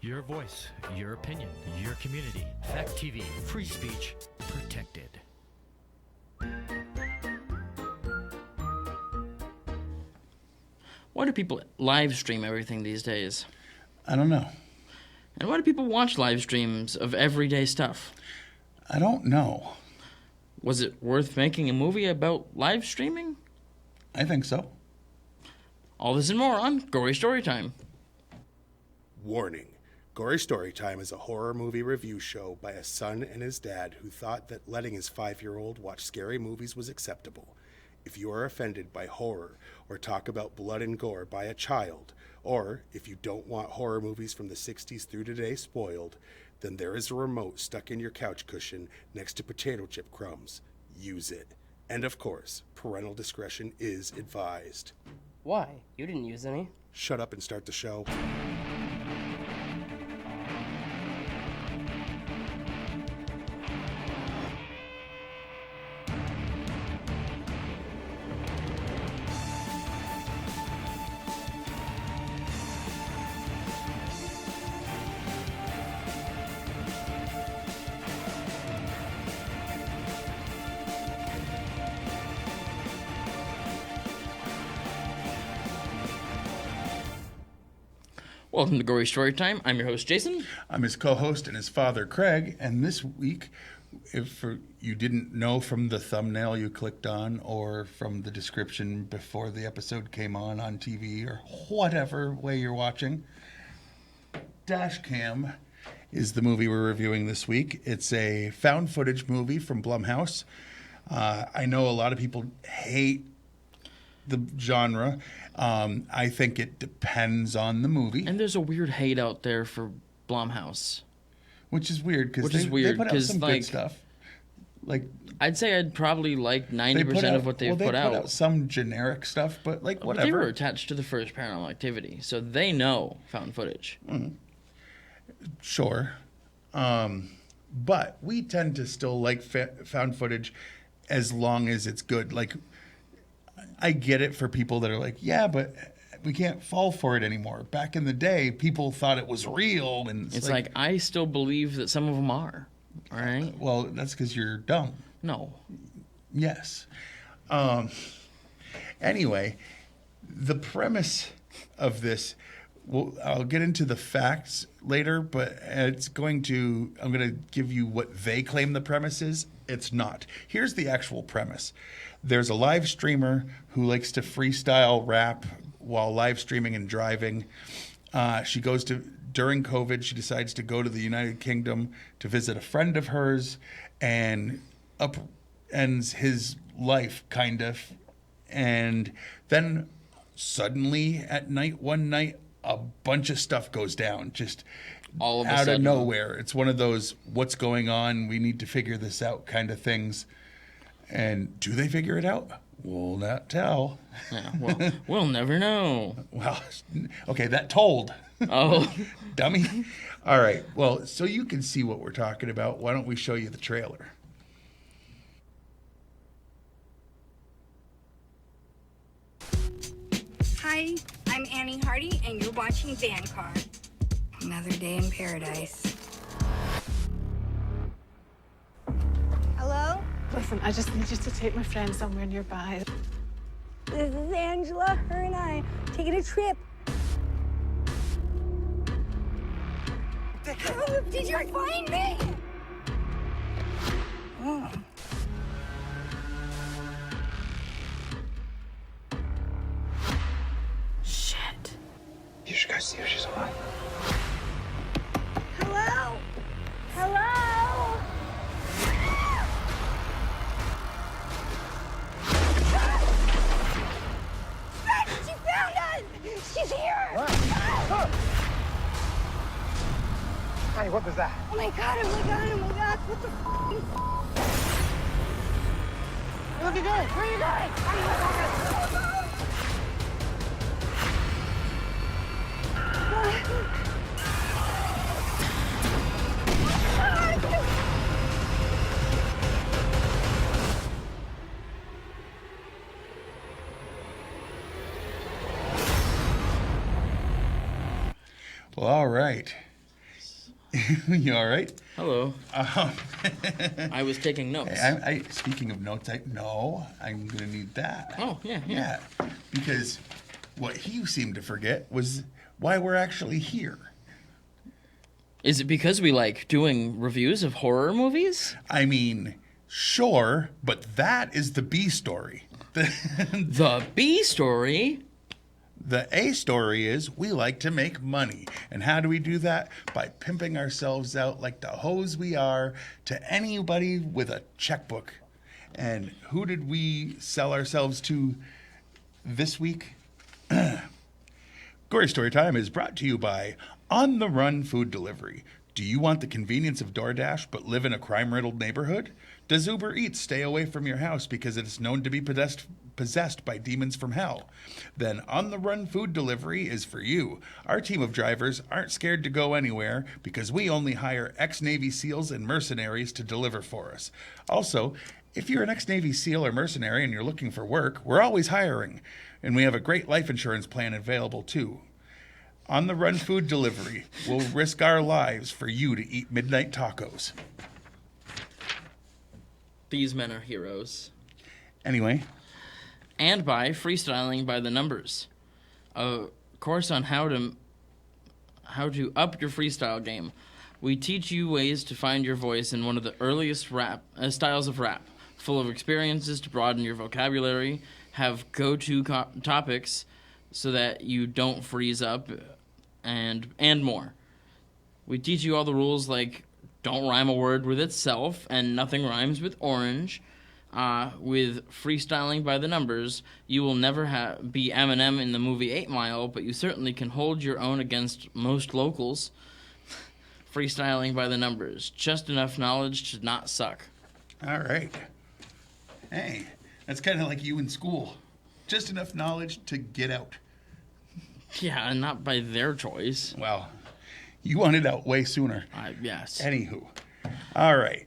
Your voice, your opinion, your community. Fact TV, free speech, protected. Why do people live stream everything these days? I don't know. And why do people watch live streams of everyday stuff? I don't know. Was it worth making a movie about live streaming? I think so. All this and more on Gory Storytime. Warning. Gory Storytime is a horror movie review show by a son and his dad who thought that letting his 5-year-old watch scary movies was acceptable. If you are offended by horror or talk about blood and gore by a child, or if you don't want horror movies from the 60s through today spoiled, then there is a remote stuck in your couch cushion next to potato chip crumbs. Use it. And of course, parental discretion is advised. Why? You didn't use any. Shut up and start the show. Welcome to Gory Storytime. I'm your host, Jason. I'm his co-host and his father, Craig. And this week, if you didn't know from the thumbnail you clicked on or from the description before the episode came on TV or whatever way you're watching, Dashcam is the movie we're reviewing this week. It's a found footage movie from Blumhouse. I know a lot of people hate the genre. I think it depends on the movie. And there's a weird hate out there for Blumhouse. Which is weird because they put out some good stuff. Like I'd say I'd probably like 90% of what they've put out. They put out some generic stuff, but like whatever. But they were attached to the first Paranormal Activity, so they know found footage. Mm-hmm. Sure. But we tend to still like found footage as long as it's good. Like, I get it for people that are like, yeah, but we can't fall for it anymore. Back in the day, people thought it was real. And it's like I still believe that some of them are. All right? Well, that's because you're dumb. No. Yes. Anyway, the premise of this, I'll get into the facts later, but I'm going to give you what they claim the premise is. It's not. Here's the actual premise. There's a live streamer who likes to freestyle rap while live streaming and driving. During COVID, she decides to go to the United Kingdom to visit a friend of hers and upends his life, kind of. And then suddenly at night, one night, a bunch of stuff goes down, just all of a out sudden. Of nowhere. It's one of those, what's going on? We need to figure this out kind of things. And do they figure it out? We'll not tell. Yeah, well, we'll never know. Well, okay, that told. Oh. Dummy. All right, well, so you can see what we're talking about, why don't we show you the trailer? Hi, I'm Annie Hardy, and you're watching Vancar. Another day in paradise. Hello? Listen, I just need you to take my friend somewhere nearby. This is Angela. Her and I taking a trip. How did you find me? Oh. Shit. You should go see if she's alive. Hello? Hello? She found us! She's here! What? Hey, what was that? Oh my god, oh my god, oh my god, what the Where are you going? Where are you going? Well, all right. You all right? Hello. I was taking notes. Speaking of notes, I'm going to need that. Oh, yeah. Yeah, because what he seemed to forget was why we're actually here. Is it because we like doing reviews of horror movies? I mean, sure, but that is the B story. The B story? The A story is we like to make money. And how do we do that? By pimping ourselves out like the hoes we are to anybody with a checkbook. And who did we sell ourselves to this week? Gory Storytime is brought to you by On the Run Food Delivery. Do you want the convenience of DoorDash but live in a crime-riddled neighborhood? Does Uber Eats stay away from your house because it is known to be possessed by demons from hell? Then On the Run Food Delivery is for you. Our team of drivers aren't scared to go anywhere because we only hire ex-Navy SEALs and mercenaries to deliver for us. Also, if you're an ex-Navy SEAL or mercenary and you're looking for work, we're always hiring. And we have a great life insurance plan available too. On the Run Food Delivery, we'll risk our lives for you to eat midnight tacos. These men are heroes. Anyway. And by Freestyling by the Numbers, a course on how to up your freestyle game. We teach you ways to find your voice in one of the earliest styles of rap, full of experiences to broaden your vocabulary, have go-to topics so that you don't freeze up, and more. We teach you all the rules like don't rhyme a word with itself and nothing rhymes with orange. With Freestyling by the Numbers, you will never be Eminem in the movie 8 Mile, but you certainly can hold your own against most locals. Freestyling by the Numbers. Just enough knowledge to not suck. All right. Hey, that's kind of like you in school. Just enough knowledge to get out. Yeah, and not by their choice. Well, you wanted out way sooner. Yes. Anywho. All right.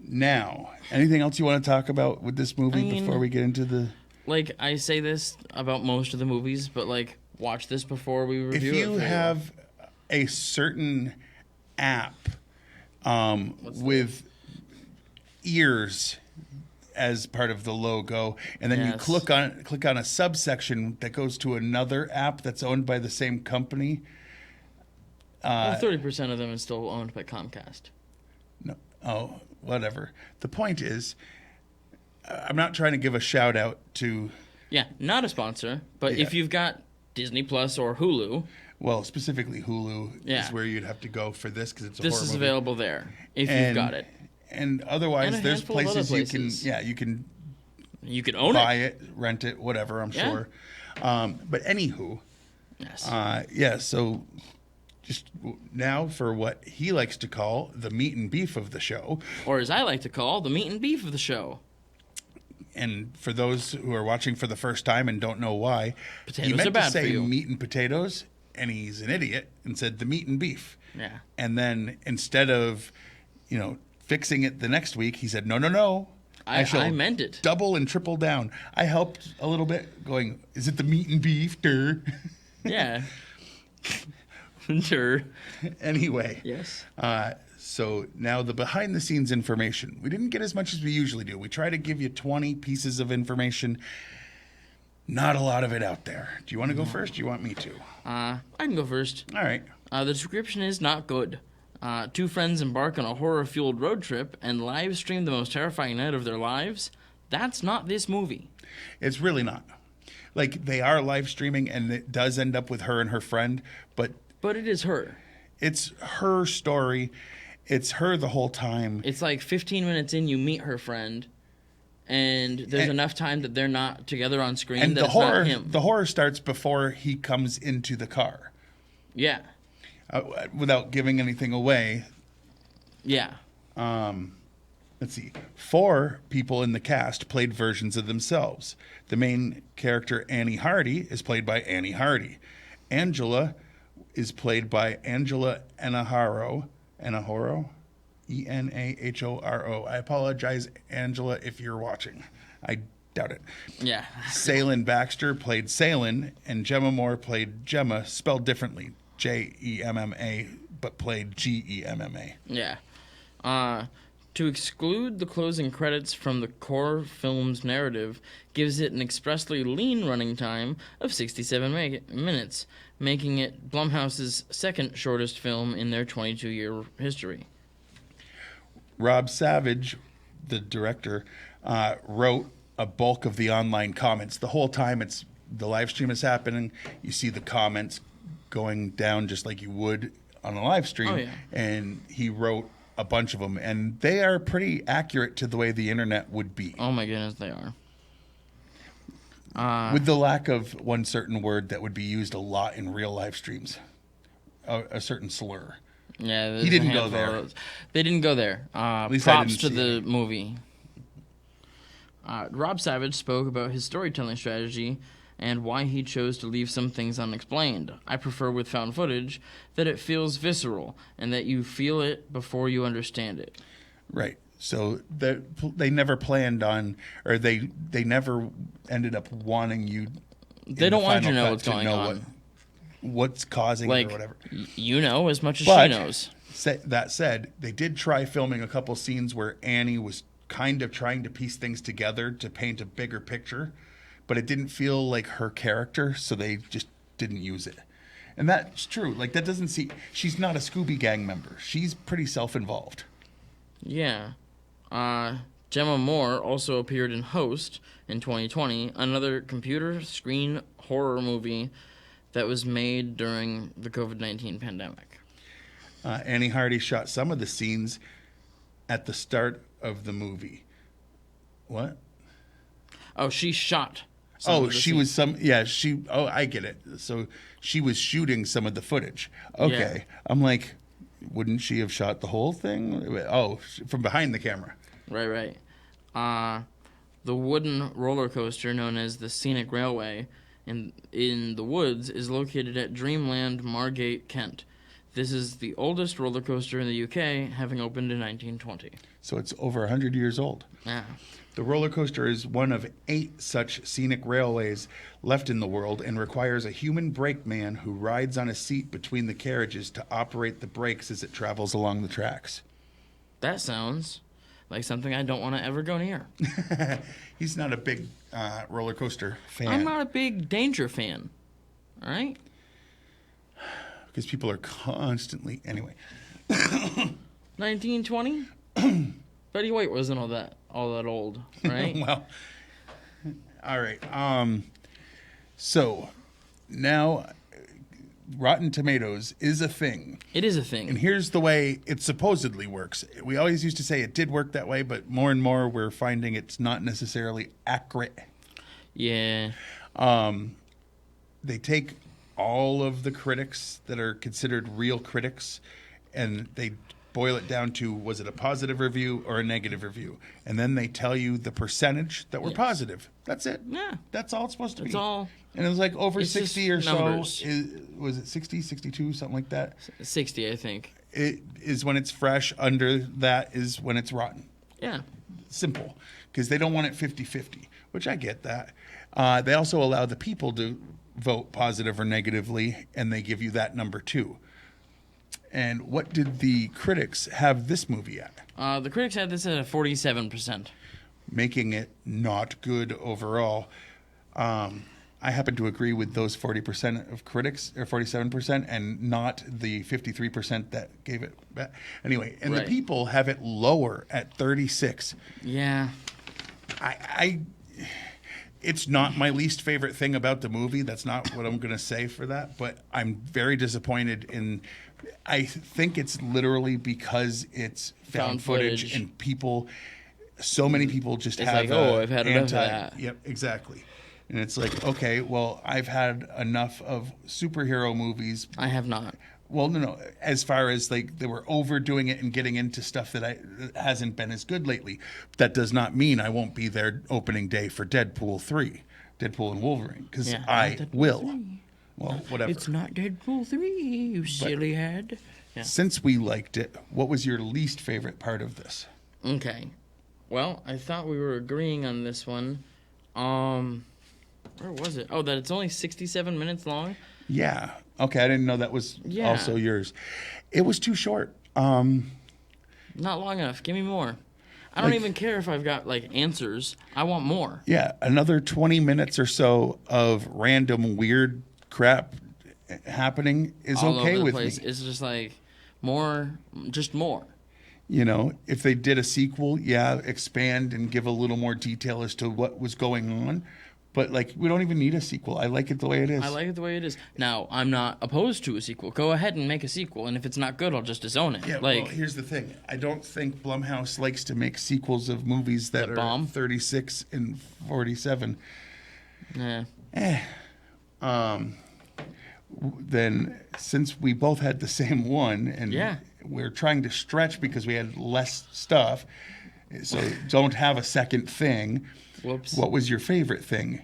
Now, anything else you want to talk about with this movie before we get into the... Like, I say this about most of the movies, but, like, watch this before we review it. If you have a certain app with ears as part of the logo, and then you click on a subsection that goes to another app that's owned by the same company. 30% of them is still owned by Comcast. No, whatever. The point is, I'm not trying to give a shout out to... Yeah, not a sponsor, but if you've got Disney Plus or Hulu... Well, specifically Hulu is where you'd have to go for this because it's a horror movie. This is available there if you've got it. And otherwise, there's places you can own buy it, rent it, whatever, I'm sure. But anywho, so just now for what he likes to call the meat and beef of the show. Or as I like to call, the meat and beef of the show. And for those who are watching for the first time and don't know why, potatoes he meant are bad to say for you. Meat and potatoes, and he's an idiot and said the meat and beef. Yeah. And then instead of, fixing it the next week, he said, no. I meant it. Double and triple down. I helped a little bit going, is it the meat and beef? Durr. Yeah. Sure. Anyway. Yes. So now the behind the scenes information. We didn't get as much as we usually do. We try to give you 20 pieces of information. Not a lot of it out there. Do you want to go first? Do you want me to? I can go first. All right. The description is not good. Two friends embark on a horror-fueled road trip and live stream the most terrifying night of their lives. That's not this movie. It's really not. Like, they are live streaming, and it does end up with her and her friend, but it is her. It's her story. It's her the whole time. It's like 15 minutes in, you meet her friend, and there's enough time that they're not together on screen. And that it's not him. The horror starts before he comes into the car. Yeah. Without giving anything away. Yeah. Let's see. 4 people in the cast played versions of themselves. The main character, Annie Hardy, is played by Annie Hardy. Angela is played by Angela Enahoro. Enahoro? I apologize, Angela, if you're watching. I doubt it. Yeah. Salyn Baxter played Salyn, and Gemma Moore played Gemma, spelled differently. Jemma. but played GEMMA. Yeah. To exclude the closing credits from the core film's narrative gives it an expressly lean running time of 67 minutes, making it Blumhouse's second shortest film in their 22-year history. Rob Savage, the director, wrote a bulk of the online comments. The whole time the live stream is happening, you see the comments going down just like you would on a live stream. Oh, yeah. And he wrote a bunch of them, and they are pretty accurate to the way the internet would be. Oh my goodness, they are. With the lack of one certain word that would be used a lot in real live streams, a certain slur. Yeah, he didn't go there. They didn't go there. At least props to the movie. Rob Savage spoke about his storytelling strategy and why he chose to leave some things unexplained. I prefer with found footage that it feels visceral and that you feel it before you understand it. Right. So they never planned on, or they never ended up wanting you. They don't want you to know what's going on. What's causing it or whatever. You know as much as she knows. That said, they did try filming a couple scenes where Annie was kind of trying to piece things together to paint a bigger picture, but it didn't feel like her character, so they just didn't use it. And that's true. Like, that doesn't see... She's not a Scooby Gang member. She's pretty self-involved. Yeah. Gemma Moore also appeared in Host in 2020, another computer screen horror movie that was made during the COVID-19 pandemic. Annie Hardy shot some of the scenes at the start of the movie. What? Oh, she shot. I get it. So she was shooting some of the footage. Okay. Yeah. I'm like, wouldn't she have shot the whole thing? Oh, from behind the camera. Right. The wooden roller coaster known as the Scenic Railway in the woods is located at Dreamland Margate, Kent. This is the oldest roller coaster in the UK, having opened in 1920. So it's over 100 years old. Yeah. The roller coaster is one of 8 such scenic railways left in the world and requires a human brakeman who rides on a seat between the carriages to operate the brakes as it travels along the tracks. That sounds like something I don't want to ever go near. He's not a big roller coaster fan. I'm not a big danger fan. All right? Because people are constantly... Anyway. 1920? Betty White wasn't all that old, right? Well, all right. So now Rotten Tomatoes is a thing. It is a thing. And here's the way it supposedly works. We always used to say it did work that way, but more and more we're finding it's not necessarily accurate. Yeah. They take all of the critics that are considered real critics and they boil it down to, was it a positive review or a negative review? And then they tell you the percentage that were positive. That's it. Yeah. That's all it's supposed to be. That's all. And it was like over 60 or numbers. so. Was it 60, 62, something like that? 60, I think. It is when it's fresh. Under that is when it's rotten. Yeah. Simple. Because they don't want it 50-50, which I get that. They also allow the people to vote positive or negatively, and they give you that number too. And what did the critics have this movie at? The critics had this at a 47%. Making it not good overall. I happen to agree with those 40% of critics, or 47%, and not the 53% that gave it back. Anyway, and the people have it lower at 36. Yeah. It's not my least favorite thing about the movie. That's not what I'm going to say for that. But I'm very disappointed in... I think it's literally because it's found footage and people... So many people just it's have... like, I've had enough of that. Yep, exactly. And it's like, okay, well, I've had enough of superhero movies. I have not. Well, no. As far as like they were overdoing it and getting into stuff that hasn't been as good lately. That does not mean I won't be there opening day for Deadpool 3, Deadpool and Wolverine, because I will. 3. Well, whatever. It's not Deadpool 3, you silly head. Yeah. Since we liked it, what was your least favorite part of this? Okay. Well, I thought we were agreeing on this one. Where was it? Oh, that it's only 67 minutes long? Yeah. Okay, I didn't know that was Yeah. also yours. It was too short. Not long enough. Give me more. I don't Like- even care if I've got like answers. I want more. Yeah, another 20 minutes or so of random weird crap happening is All okay over the with place. me. It's just like more, just more. You know, if they did a sequel, yeah, expand and give a little more detail as to what was going on. But like, we don't even need a sequel. I like it the way it is. I like it the way it is. Now, I'm not opposed to a sequel. Go ahead and make a sequel, and if it's not good, I'll just disown it. Yeah, like, well, here's the thing. I don't think Blumhouse likes to make sequels of movies that are bomb? 36 and 47. nah. Then since we both had the same one and Yeah. we're trying to stretch because we had less stuff, so don't have a second thing. Whoops. What was your favorite thing?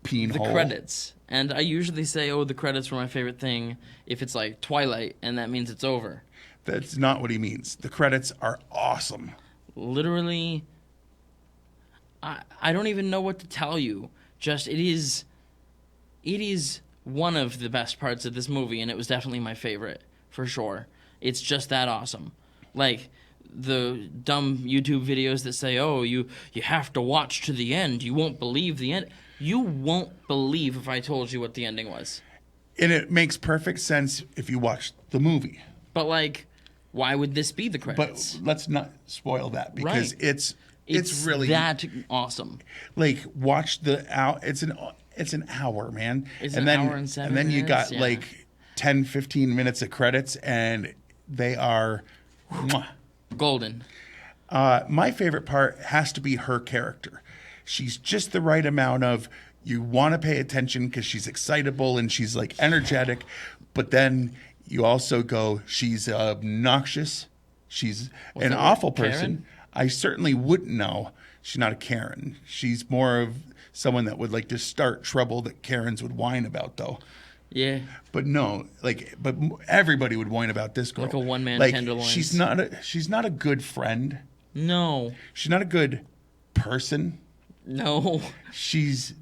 The Hole. credits. And I usually say, oh, the credits were my favorite thing if it's like Twilight, and that means it's over. That's not what he means. The credits are awesome. Literally, I don't even know what to tell you. Just, it is one of the best parts of this movie, and it was definitely my favorite, for sure. It's just that awesome. Like, the dumb YouTube videos that say, oh, you have to watch to the end. You won't believe the end. You won't believe if I told you what the ending was. And it makes perfect sense if you watch the movie. But, like, why would this be the credits? But let's not spoil that because Right. it's really that awesome. like watch the hour. It's an hour, man. It's and an then, hour and 7 and then you got minutes, yeah. like 10, 15 minutes of credits, and they are. Mwah. Golden. My favorite part has to be her character. She's just the right amount of you want to pay attention because she's excitable and she's like energetic, but then you also go, she's obnoxious. She's an that awful Karen? person. I certainly wouldn't know. She's not a Karen. She's more of someone that would like to start trouble that Karens would whine about, though. Yeah. But no, but everybody would whine about this girl. Like a one-man like, Tenderloins. She's not a good friend. No. She's not a good person. No. She's,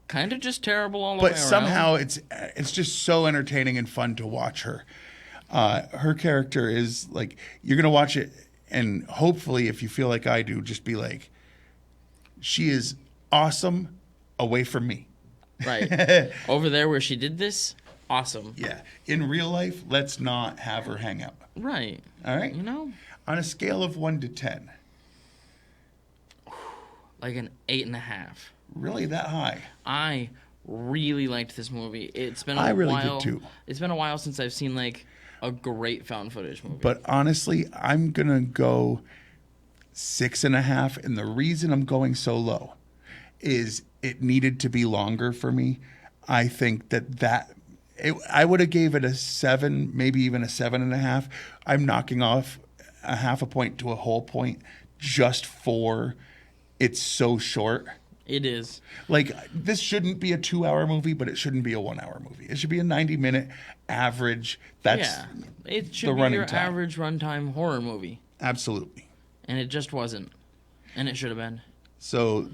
Kind of just terrible all the way but around. somehow it's just so entertaining and fun to watch her. Her character is like, you're gonna watch it, and hopefully, if you feel like I do, just be like, she is awesome away from me. Right. Over there where she did this, awesome. Yeah. In real life, let's not have her hang out. Right. All right. You know? On a scale of 1 to 10, Like an 8.5. really that high? I really liked this movie. It's been a I really while. did too. It's been a while since I've seen like a great found footage movie. But honestly, I'm gonna go 6.5, and the reason I'm going so low is it needed to be longer for me. I think I would have gave it a 7, maybe even a 7.5. I'm knocking off a half a point to a whole point just for it's so short. It is. Like, this shouldn't be a 2-hour movie, but it shouldn't be a 1-hour movie. It should be a 90-minute average. That's Yeah. It should the be running your time. average runtime horror movie. Absolutely. And it just wasn't. And it should have been. So,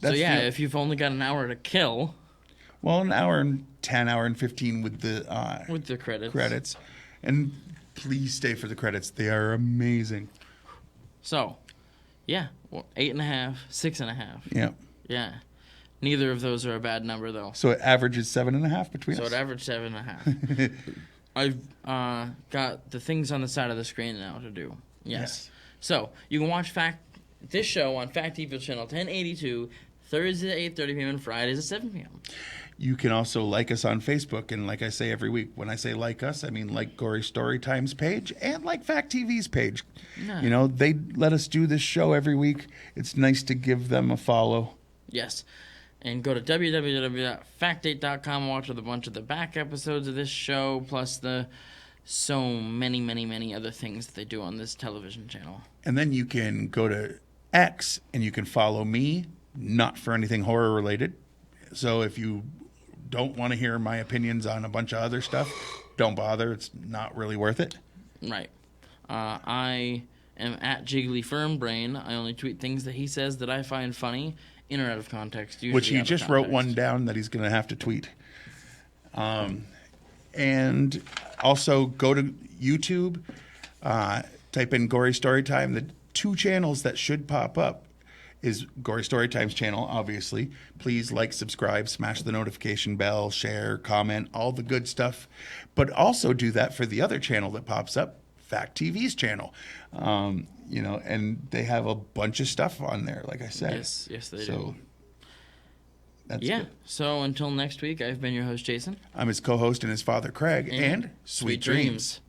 So yeah, the- if you've only got an hour to kill well, an hour and 10, hour and 15 with the with the credits. credits. And please stay for the credits. They are amazing. So, yeah, well, 8.5, 6.5. Yeah. Yeah. Neither of those are a bad number though. So it averages 7.5 between So us. it averaged 7.5. I've got the things on the side of the screen now to do. Yes. So you can watch this show on Fact Evil Channel 1082 Thursday at 8:30 p.m. and Fridays at 7 p.m. You can also like us on Facebook, and like I say every week, when I say like us, I mean like Gory Storytime's page and like Fact TV's page. Nah. You know, they let us do this show every week. It's nice to give them a follow. Yes. And go to www.factdate.com and watch a bunch of the back episodes of this show, plus the so many other things that they do on this television channel. And then you can go to X and you can follow me, not for anything horror related. So if you don't want to hear my opinions on a bunch of other stuff, don't bother. It's not really worth it. Right. I am at Jiggly Firmbrain. I only tweet things that he says that I find funny, in or out of context. Usually Which he out of just wrote context. one down that he's going to have to tweet. And also go to YouTube, type in Gory Storytime. The 2 channels that should pop up is Gory Storytime's channel, obviously. Please like, subscribe, smash the notification bell, share, comment, all the good stuff. But also do that for the other channel that pops up, Fact TV's channel. And they have a bunch of stuff on there, like I said. Yes, they do. That's yeah. good. So until next week, I've been your host, Jason. I'm his co-host and his father, Craig, and Sweet dreams.